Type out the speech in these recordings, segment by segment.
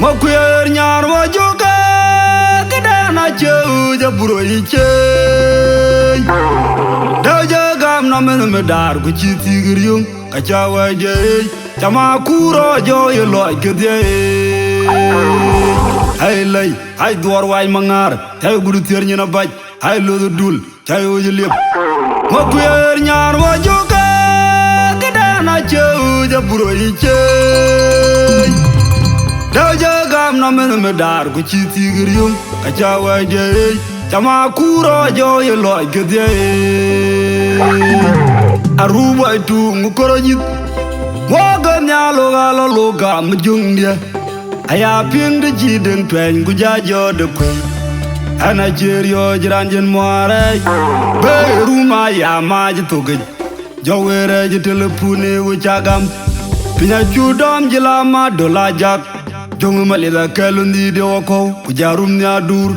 Kuoirot nyar wa joka kadana cheu ja buro iche da jagam na men medar ku chiti grium ka chawa je chama kuro jo ye loy gede ay lay ay dor way mangar tay gudu ter nyina baj ay lo dul tay o je lep Kuoirot nyar wa joka kadana cheu ja buro iche da jagam na men medar ku chiti grium ka chawa je chama kuro jo ye loy gede aruba tu ngukoro nyit woga nyalo galo loga mjungdia aya ping de jiden twen guja jo de kwe ana jerio jiranjen moare be ruma ya maj toge jowere je telepune wo chagam pinya chudom jila ma dola jak jongu malida kalundi de woko kujarum nya dur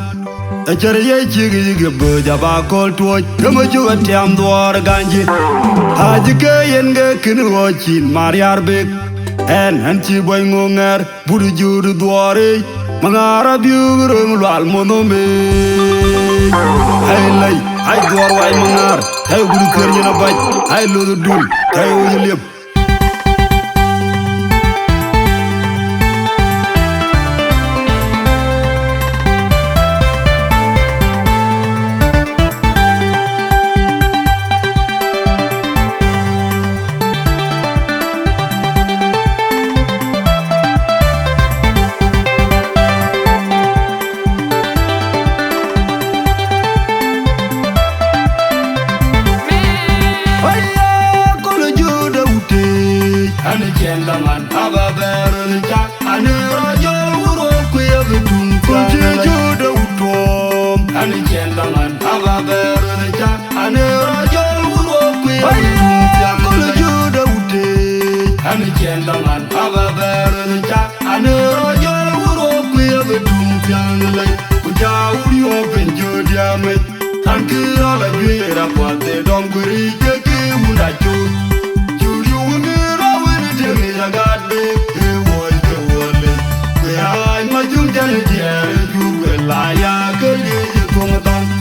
achere ye chigi ge bo jaba kol tuo kama juga tiam duar ganji haji ke yenge kin wo chin mariar bek en hanchi boy ngonger buru juru duare mangara biurung lal monome ay lay ay duar way mangar ay buru ter nyina baj ay lo dul ay o yelep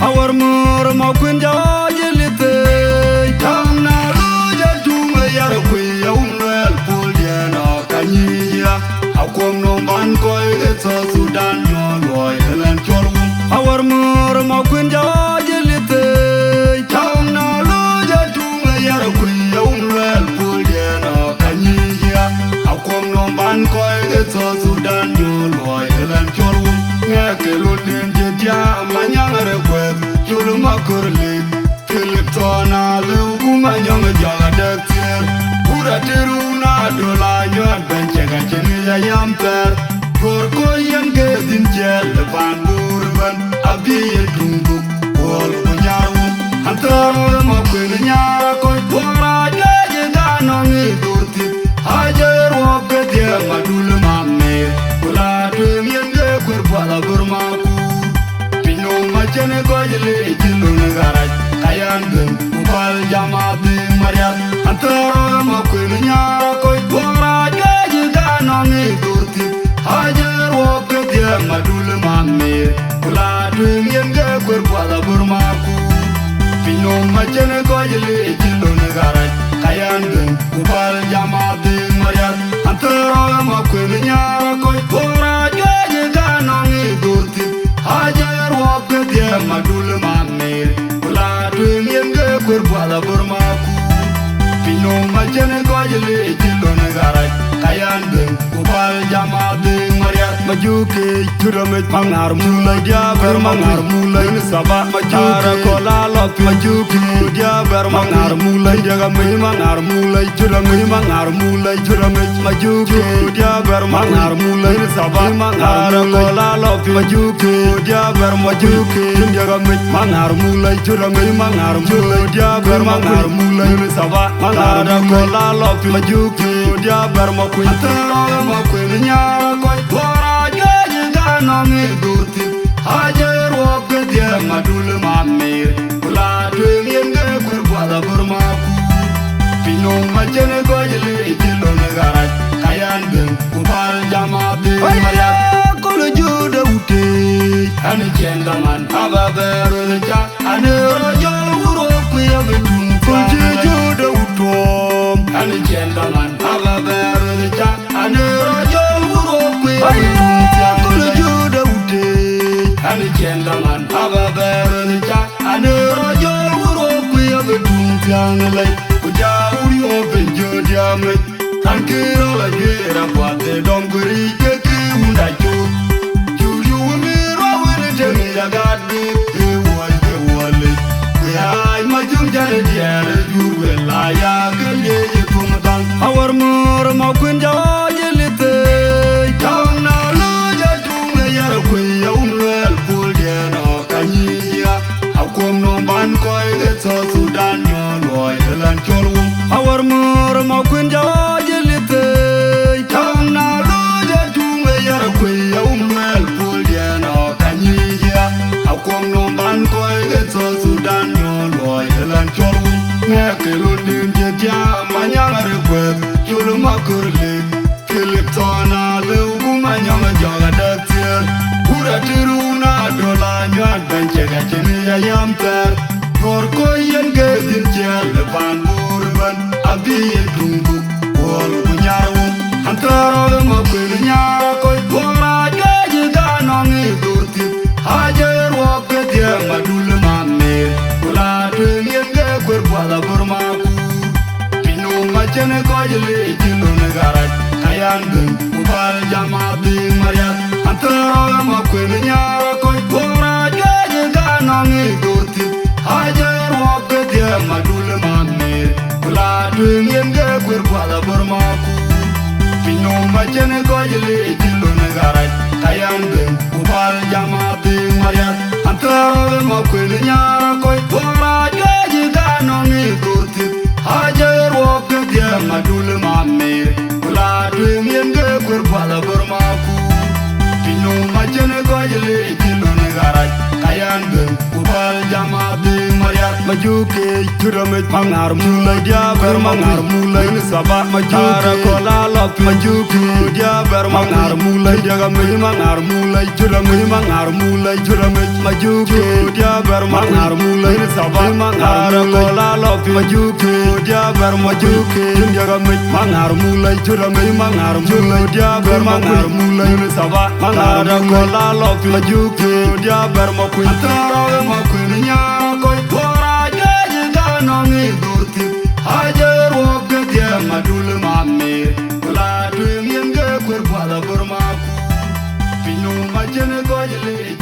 Our more ma kwinja jelite tamna luja tunga yaro kwe unwel puliana kanyia akom no man koy etso Sudan no loy helen cholum our more ma kwinja jelite tamna luja tunga yaro kwe unwel puliana kanyia akom no man koy etso Sudan no loy helen cholum ngake lutin jetia manyangare kwe Juluma kurli, Philiptona, Luguma young Jala Dexter, Pura Teruna, Dola, your benchega, Chenia Yamper, Juor Koch Eke Dhin Ciel, the Van Burban, Aberic Manyang, all Punyaru, Antara Makwenya, Koipora, Yaganong, Durti, Hajar walk at the Madula Mame, Pula, Yenge, Kurpala Burma. Chene gojle jilun garaj kayan gun ubal jamati maria antara ma kwenya koy bora gaji ganong durti hajar wok dia madul mamme kula dum yenge kwer bala burma ku pino ma chene gojle jilun garaj kayan gun ubal jamati maria antara ma kwenya koy bora gaji ganong durti hajar wok dia madul mamme kula dum yenge kwer bala burma ku pino ma chene gojle jilun garaj kayan gun ubal jamati maria majuke churame pangar mulai dia bermangar mulai sabah majara kola lok majuke dia bermangar mulai dia mangar mulai churame mangar mulai churame majuke dia bermangar mulai sabah mangar kola lok majuke dia bermajuke dia mangar mulai churame mangar mulai dia bermangar mulai sabah mangar kola lok majuke dia bermakuin antara makuinnya koi Nami durti hajar wok dia madul mamme kula dum yenge kur bala burma ku pino ma chene gojle jilon garaj kayan gun ubal jamati maria gentleman, Ababeruja, and a royal Europe, we have a Juor Koch and a gentleman, Ababeruja, and a royal Europe, we have a Juor and a gentleman, Ababeruja, and a royal Europe, we have a Tuntian, Uja, we open Jodiam, and kill a year of what they don't agree. Our more Moquin George Lite, down now, Loja to the Yaraqui, well, Puliano, Kanya, how come no man coy gets all Sudan, boy, the lunch. Our more Moquin George Lite, down now, Loja to the Yaraqui, well, Puliano, Kanya, how come no man coy gets all Sudan, boy, the lunch. Nekelundin Jia Manyang request, Yulumakurli, Kiliptona, Lugu Manyang Jagadatir, Uratiruna, Dolanya, Benchegachini, Yamter, Juor Koch Eke Dhin Ciel, the Banburban, Aberic Manyang, Wall Punyaru, Antara Makunya, Koipora, Gajiganong, Durti, Hajar Walk at the Madulman, Ula Wala Burmaku Pino Machene Kojali Jilun Garat Kayan Ubal Jamati Mariat Antara Makunya Koipora Gajiganong Durti Hajar Wakadia Madul Mamir Ula Dunga Wala Burmaku Pino Machene Kojali Jilun Garat Kayan Ubal Jamati Mariat Antara Makunya Koipora Hajar walk the Madul Mamir, Ula Dwing Kurpala Burmaku, Pino Machene Kojali, Kilunagarat, Kayan, Ubal Jamati, Mariat Majuki, Turamit Pangar Mula, Bermangar Mula, Sabat Majara Kola Lok Majuki, Bermangar Mula, Jagamangar Mula, Turamimangar Mula, Turamit Majuki, Bermangar Mula, Sabat Mangara Kola Lok Majuki, Bermajuki, Jagamit Mangar Mula, Turamimangar Mula, Bermangar Mula, Sabat Mangara Kola Lok Majuki, Bermaku, Makunya, Koipora, Gajiganong, Durti, Hajar walk the Madul Mamir, Ula Dwing Kurpala Burmaku, Pino Machene Kojali.